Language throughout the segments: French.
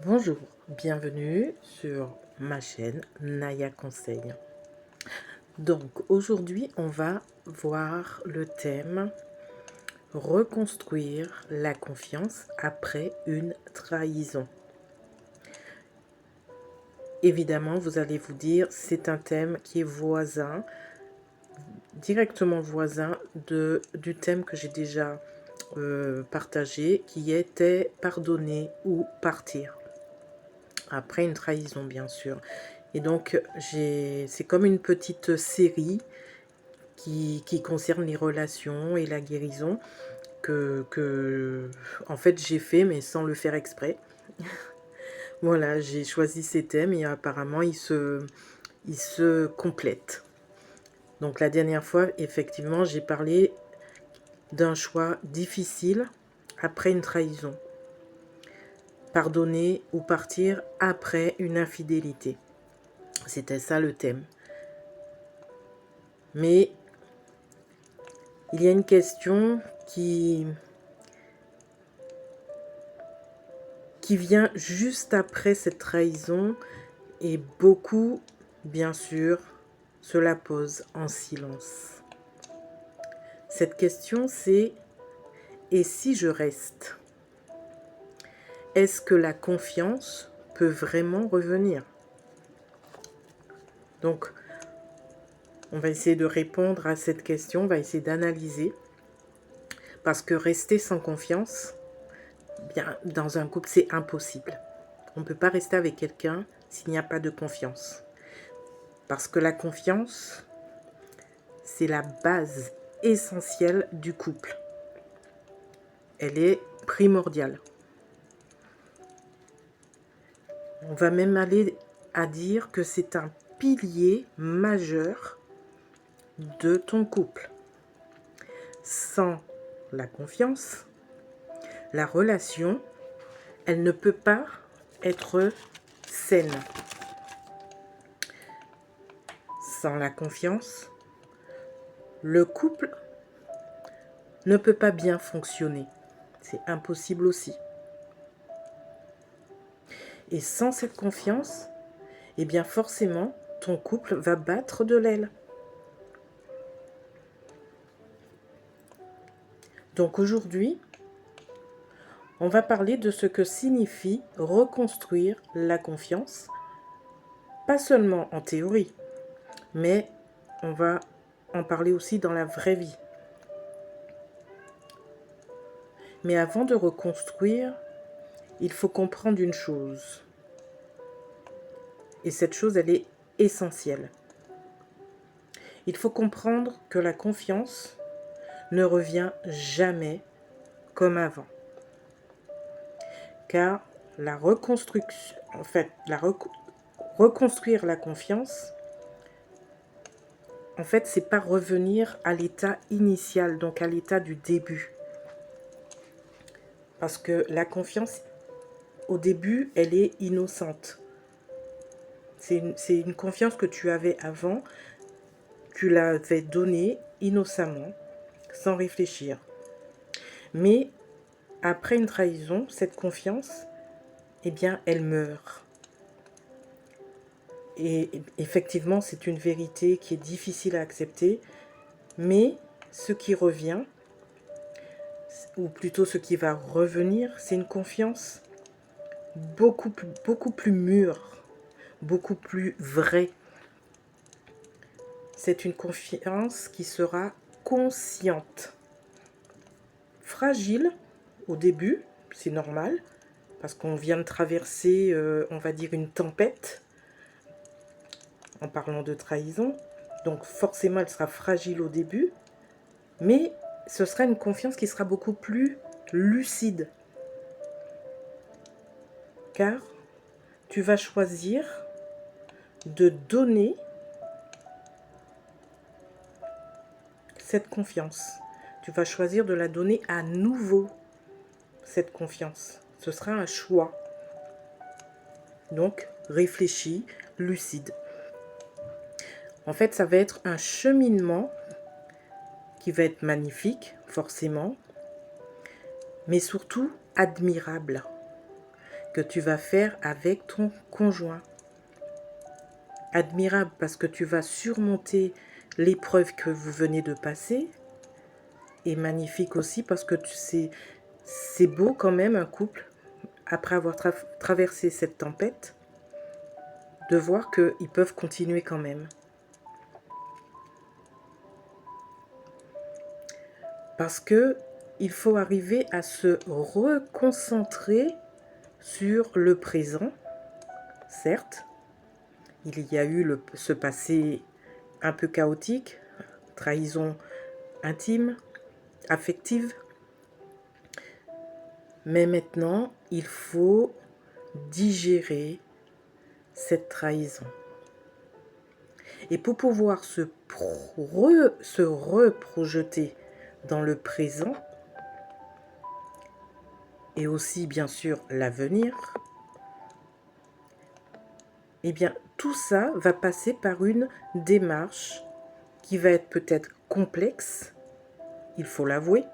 Bonjour, bienvenue sur ma chaîne Naya Conseil. Donc aujourd'hui on va voir le thème reconstruire la confiance après une trahison. Évidemment vous allez vous dire c'est un thème qui est voisin, directement voisin du thème que j'ai déjà partagé, qui était pardonner ou partir. Après une trahison bien sûr. Et donc c'est comme une petite série qui concerne les relations et la guérison en fait j'ai fait mais sans le faire exprès. Voilà, j'ai choisi ces thèmes et apparemment ils se complètent. Donc la dernière fois effectivement j'ai parlé d'un choix difficile après une trahison. Pardonner ou partir après une infidélité. C'était ça le thème. Mais il y a une question qui vient juste après cette trahison et beaucoup, bien sûr, se la posent en silence. Cette question c'est: et si je reste? Est-ce que la confiance peut vraiment revenir? Donc, on va essayer de répondre à cette question, on va essayer d'analyser. Parce que rester sans confiance, bien, dans un couple, c'est impossible. On ne peut pas rester avec quelqu'un s'il n'y a pas de confiance. Parce que la confiance, c'est la base essentielle du couple. Elle est primordiale. On va même aller à dire que c'est un pilier majeur de ton couple. Sans la confiance, la relation, elle ne peut pas être saine. Sans la confiance, le couple ne peut pas bien fonctionner. C'est impossible aussi. Et sans cette confiance, eh bien forcément, ton couple va battre de l'aile. Donc aujourd'hui, on va parler de ce que signifie reconstruire la confiance, pas seulement en théorie, mais on va en parler aussi dans la vraie vie. Mais avant de reconstruire, il faut comprendre une chose. Et cette chose, elle est essentielle. Il faut comprendre que la confiance ne revient jamais comme avant. Car la reconstruction, reconstruire la confiance, en fait, c'est pas revenir à l'état initial, donc à l'état du début. Parce que la confiance, au début, elle est innocente. C'est une confiance que tu avais avant, tu l'avais donnée innocemment, sans réfléchir. Mais après une trahison, cette confiance, eh bien, elle meurt. Et effectivement, c'est une vérité qui est difficile à accepter, mais ce qui revient, ou plutôt ce qui va revenir, c'est une confiance beaucoup plus mûre, beaucoup plus vraie. C'est une confiance qui sera consciente. Fragile au début, c'est normal, parce qu'on vient de traverser, on va dire, une tempête, en parlant de trahison. Donc forcément, elle sera fragile au début, mais ce sera une confiance qui sera beaucoup plus lucide. Car tu vas choisir de donner cette confiance. Tu vas choisir de la donner à nouveau, cette confiance. Ce sera un choix. Donc, réfléchi, lucide. En fait, ça va être un cheminement qui va être magnifique, forcément, mais surtout admirable. que tu vas faire avec ton conjoint. Admirable parce que tu vas surmonter l'épreuve que vous venez de passer. Et magnifique aussi parce que c'est beau quand même un couple, après avoir traversé cette tempête, de voir qu'ils peuvent continuer quand même. Parce que il faut arriver à se reconcentrer sur le présent. Certes, il y a eu ce passé un peu chaotique, trahison intime, affective. Mais maintenant, il faut digérer cette trahison. Et pour pouvoir se reprojeter dans le présent, et aussi bien sûr l'avenir, eh bien tout ça va passer par une démarche qui va être peut-être complexe, il faut l'avouer,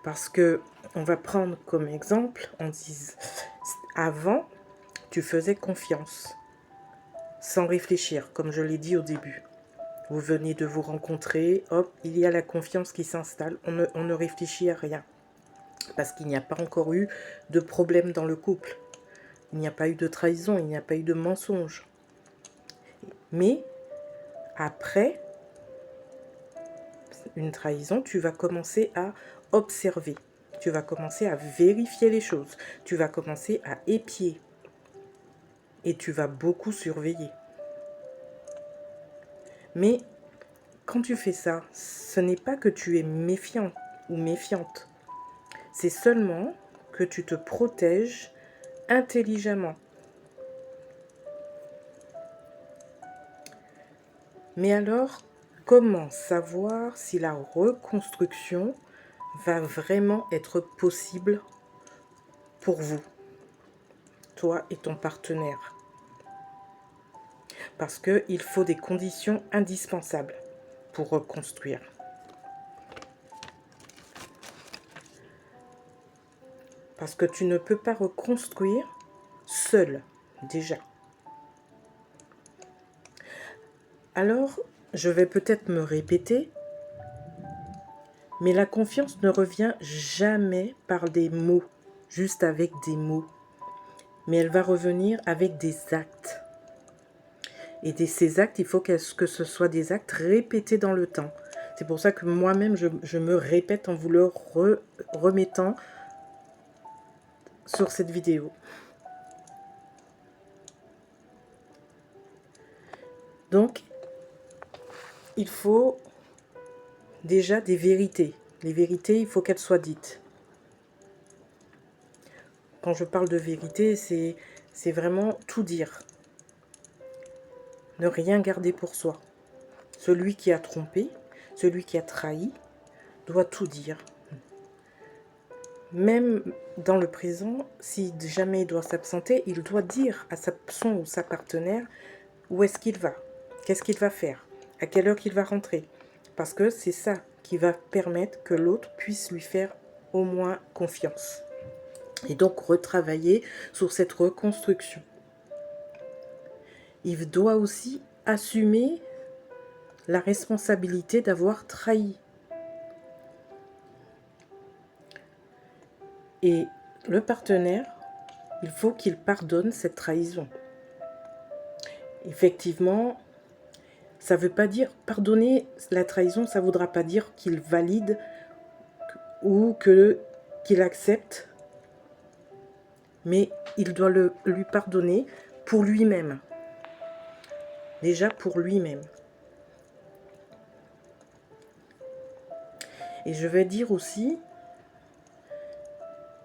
parce que on va prendre comme exemple, on dit avant tu faisais confiance sans réfléchir, comme je l'ai dit au début. Vous venez de vous rencontrer, hop, il y a la confiance qui s'installe, on ne réfléchit à rien. Parce qu'il n'y a pas encore eu de problème dans le couple. Il n'y a pas eu de trahison, il n'y a pas eu de mensonge. Mais après une trahison, tu vas commencer à observer. Tu vas commencer à vérifier les choses. Tu vas commencer à épier. Et tu vas beaucoup surveiller. Mais quand tu fais ça, ce n'est pas que tu es méfiant ou méfiante. C'est seulement que tu te protèges intelligemment. Mais alors, comment savoir si la reconstruction va vraiment être possible pour vous, toi et ton partenaire? Parce qu'il faut des conditions indispensables pour reconstruire. Parce que tu ne peux pas reconstruire seul, déjà. Alors, je vais peut-être me répéter, mais la confiance ne revient jamais par des mots, juste avec des mots. Mais elle va revenir avec des actes. Et ces actes, il faut que ce soit des actes répétés dans le temps. C'est pour ça que moi-même, je me répète en vous le remettant sur cette vidéo. Donc, il faut déjà des vérités. Les vérités, il faut qu'elles soient dites. Quand je parle de vérité, c'est vraiment tout dire. Ne rien garder pour soi. Celui qui a trompé, celui qui a trahi, doit tout dire. Même dans le présent, si jamais il doit s'absenter, il doit dire à son ou sa partenaire où est-ce qu'il va, qu'est-ce qu'il va faire, à quelle heure il va rentrer. Parce que c'est ça qui va permettre que l'autre puisse lui faire au moins confiance. Et donc retravailler sur cette reconstruction. Il doit aussi assumer la responsabilité d'avoir trahi. Et le partenaire, il faut qu'il pardonne cette trahison. Effectivement, ça ne veut pas dire pardonner la trahison, ça ne voudra pas dire qu'il valide ou qu'il accepte, mais il doit lui pardonner pour lui-même. Déjà pour lui-même. Et je vais dire aussi,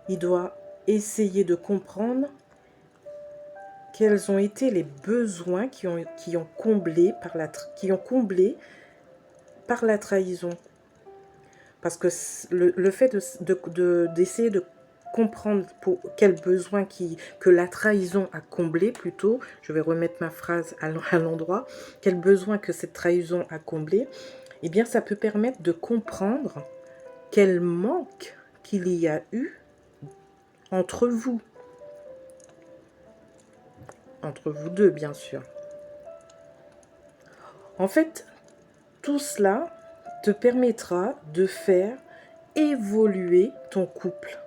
il doit essayer de comprendre quels ont été les besoins qui ont comblé par la trahison. Parce que le fait d'essayer de comprendre pour quels besoins que la trahison a comblé, plutôt, je vais remettre ma phrase à l'endroit, quels besoins que cette trahison a comblé, eh bien ça peut permettre de comprendre quel manque qu'il y a eu entre vous. Entre vous deux, bien sûr. En fait, tout cela te permettra de faire évoluer ton couple.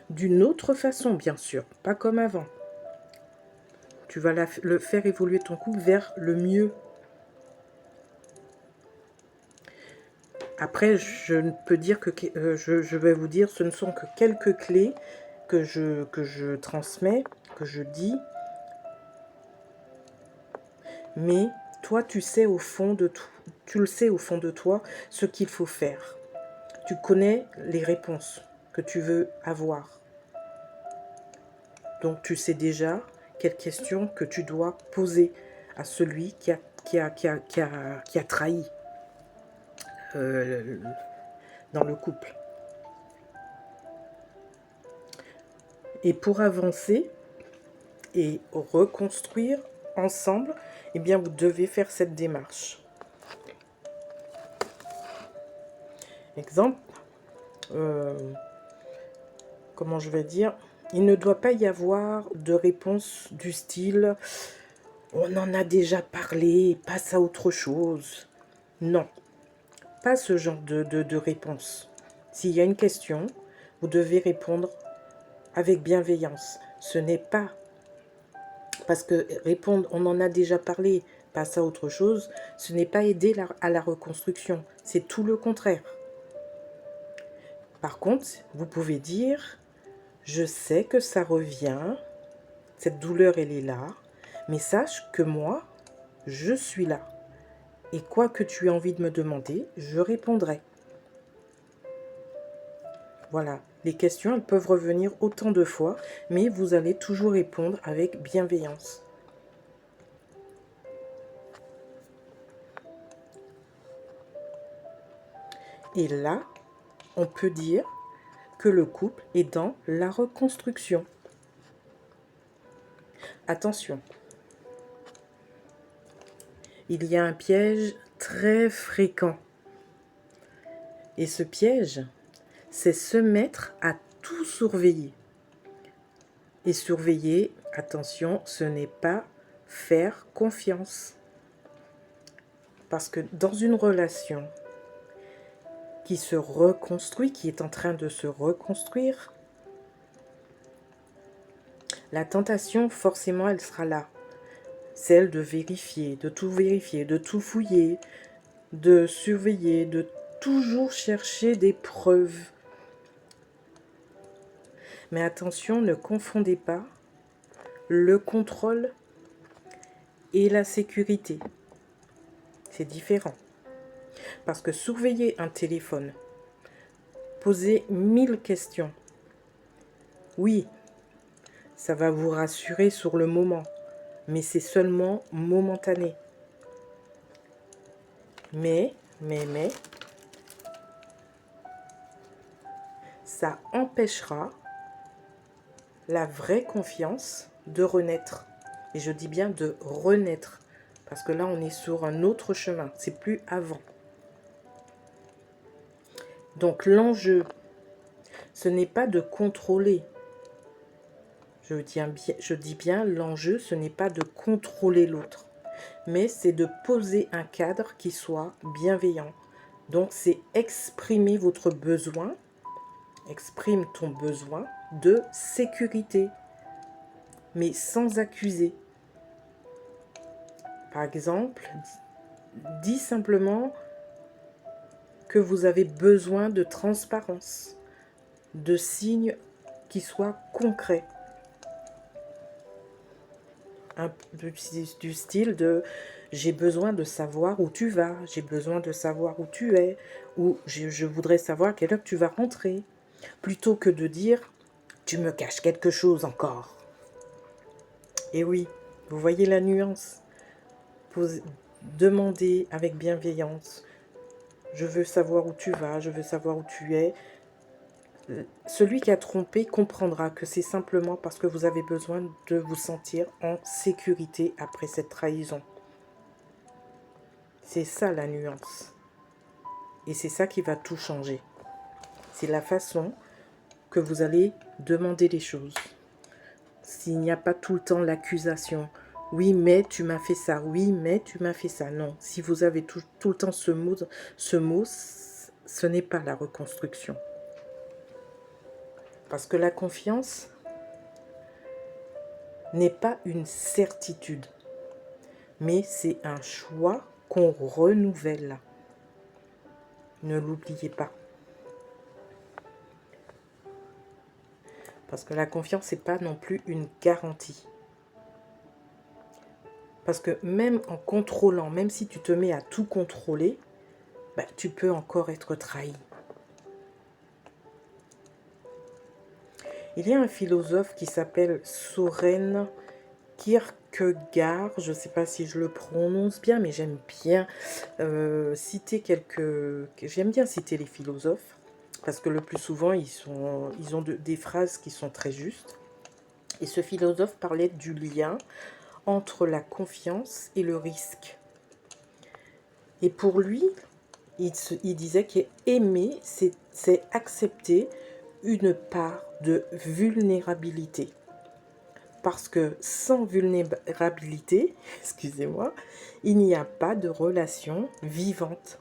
D'une autre façon, bien sûr, pas comme avant. Tu vas le faire évoluer ton couple vers le mieux. Après, je ne peux dire que je vais vous dire, ce ne sont que quelques clés que je transmets, que je dis. Mais toi, tu sais au fond de tu le sais au fond de toi ce qu'il faut faire. Tu connais les réponses que tu veux avoir. Donc, tu sais déjà quelles questions que tu dois poser à celui qui a trahi dans le couple. Et pour avancer et reconstruire ensemble, eh bien, vous devez faire cette démarche. Exemple, comment je vais dire, il ne doit pas y avoir de réponse du style « on en a déjà parlé, passe à autre chose ». Non, pas ce genre de réponse. S'il y a une question, vous devez répondre avec bienveillance. Ce n'est pas parce que répondre « on en a déjà parlé, passe à autre chose », ce n'est pas aider à la reconstruction, c'est tout le contraire. Par contre, vous pouvez dire « je sais que ça revient, cette douleur elle est là, mais sache que moi, je suis là. Et quoi que tu aies envie de me demander, je répondrai. » Voilà, les questions elles peuvent revenir autant de fois, mais vous allez toujours répondre avec bienveillance. Et là, on peut dire que le couple est dans la reconstruction. Attention, il y a un piège très fréquent. Et ce piège, c'est se mettre à tout surveiller. Et surveiller, attention, ce n'est pas faire confiance. Parce que dans une relation qui se reconstruit, qui est en train de se reconstruire, la tentation, forcément, elle sera là. Celle de vérifier, de tout fouiller, de surveiller, de toujours chercher des preuves. Mais attention, ne confondez pas le contrôle et la sécurité. C'est différent. Parce que surveiller un téléphone, poser 1000 questions, oui, ça va vous rassurer sur le moment, mais c'est seulement momentané. Mais, ça empêchera la vraie confiance de renaître. Et je dis bien de renaître. Parce que là, on est sur un autre chemin. C'est plus avant. Donc, l'enjeu, ce n'est pas de contrôler. Je dis bien, l'enjeu, ce n'est pas de contrôler l'autre. Mais c'est de poser un cadre qui soit bienveillant. Donc, c'est exprimer votre besoin. Exprime ton besoin de sécurité. Mais sans accuser. Par exemple, dis simplement que vous avez besoin de transparence, de signes qui soient concrets. Du style de j'ai besoin de savoir où tu vas, j'ai besoin de savoir où tu es, ou je voudrais savoir à quelle heure tu vas rentrer, plutôt que de dire tu me caches quelque chose encore. Et oui, vous voyez la nuance. Demandez avec bienveillance. Je veux savoir où tu vas, je veux savoir où tu es. Celui qui a trompé comprendra que c'est simplement parce que vous avez besoin de vous sentir en sécurité après cette trahison. C'est ça la nuance. Et c'est ça qui va tout changer. C'est la façon que vous allez demander les choses. S'il n'y a pas tout le temps l'accusation. Oui, mais tu m'as fait ça. Oui, mais tu m'as fait ça. Non, si vous avez tout le temps ce mot, ce n'est pas la reconstruction. Parce que la confiance n'est pas une certitude, mais c'est un choix qu'on renouvelle. Ne l'oubliez pas. Parce que la confiance n'est pas non plus une garantie. Parce que même en contrôlant, même si tu te mets à tout contrôler, bah, tu peux encore être trahi. Il y a un philosophe qui s'appelle Søren Kierkegaard, je ne sais pas si je le prononce bien, mais j'aime bien J'aime bien citer les philosophes, parce que le plus souvent, ils ont des phrases qui sont très justes. Et ce philosophe parlait du lien entre la confiance et le risque. Et pour lui, il disait qu'aimer, c'est accepter une part de vulnérabilité. Parce que sans vulnérabilité, excusez-moi, il n'y a pas de relation vivante.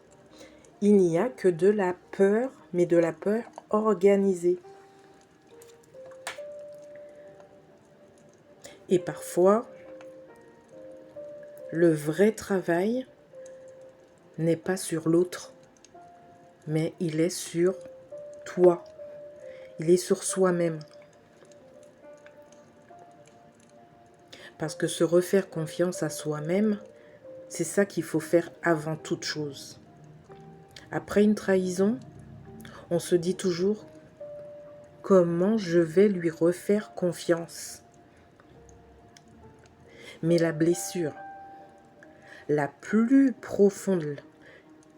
Il n'y a que de la peur, mais de la peur organisée. Et parfois, le vrai travail n'est pas sur l'autre, mais il est sur toi. Il est sur soi-même. Parce que se refaire confiance à soi-même, c'est ça qu'il faut faire avant toute chose. Après une trahison, on se dit toujours comment je vais lui refaire confiance. Mais la blessure, la plus profonde,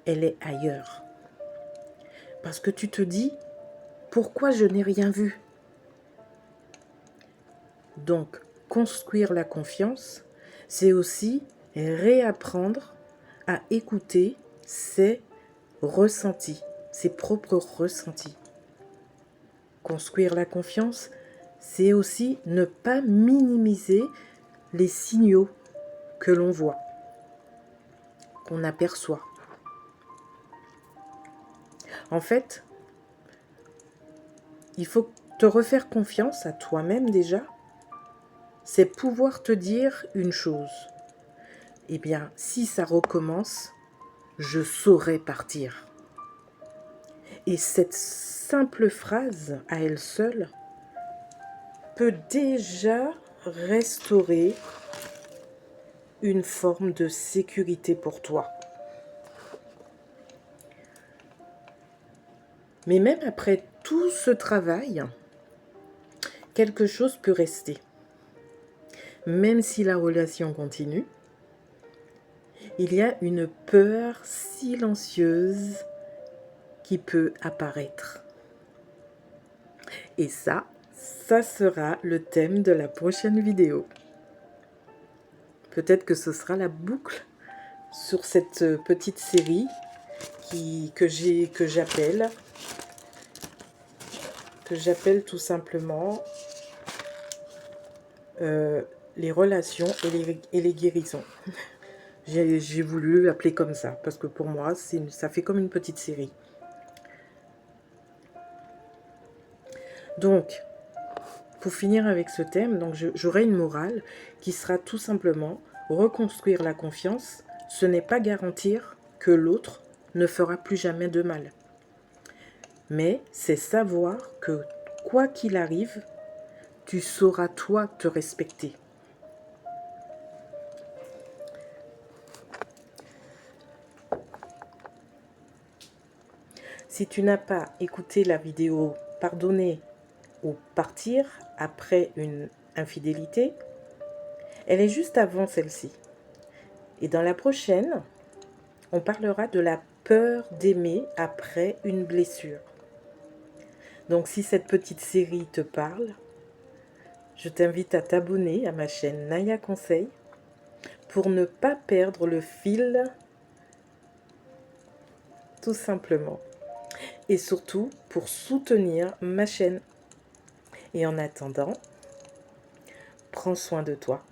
elle est ailleurs. Parce que tu te dis, pourquoi je n'ai rien vu? Donc, construire la confiance, c'est aussi réapprendre à écouter ses ressentis, ses propres ressentis. Construire la confiance, c'est aussi ne pas minimiser les signaux que l'on voit, qu'on aperçoit. En fait, il faut te refaire confiance à toi-même déjà. C'est pouvoir te dire une chose. Eh bien, si ça recommence, je saurai partir. Et cette simple phrase, à elle seule, peut déjà restaurer une forme de sécurité pour toi. Mais même après tout ce travail, quelque chose peut rester. Même si la relation continue, il y a une peur silencieuse qui peut apparaître. Et ça sera le thème de la prochaine vidéo. Peut-être que ce sera la boucle sur cette petite série que j'appelle tout simplement les relations et les guérisons. J'ai voulu l'appeler comme ça, parce que pour moi, ça fait comme une petite série. Donc, pour finir avec ce thème, j'aurai une morale qui sera tout simplement reconstruire la confiance. Ce n'est pas garantir que l'autre ne fera plus jamais de mal. Mais c'est savoir que quoi qu'il arrive, tu sauras toi te respecter. Si tu n'as pas écouté la vidéo Pardonner ou partir après une infidélité, elle est juste avant celle-ci. Et dans la prochaine, on parlera de la peur d'aimer après une blessure. Donc si cette petite série te parle, je t'invite à t'abonner à ma chaîne Naya Conseil pour ne pas perdre le fil, tout simplement. Et surtout pour soutenir ma chaîne. Et en attendant, prends soin de toi.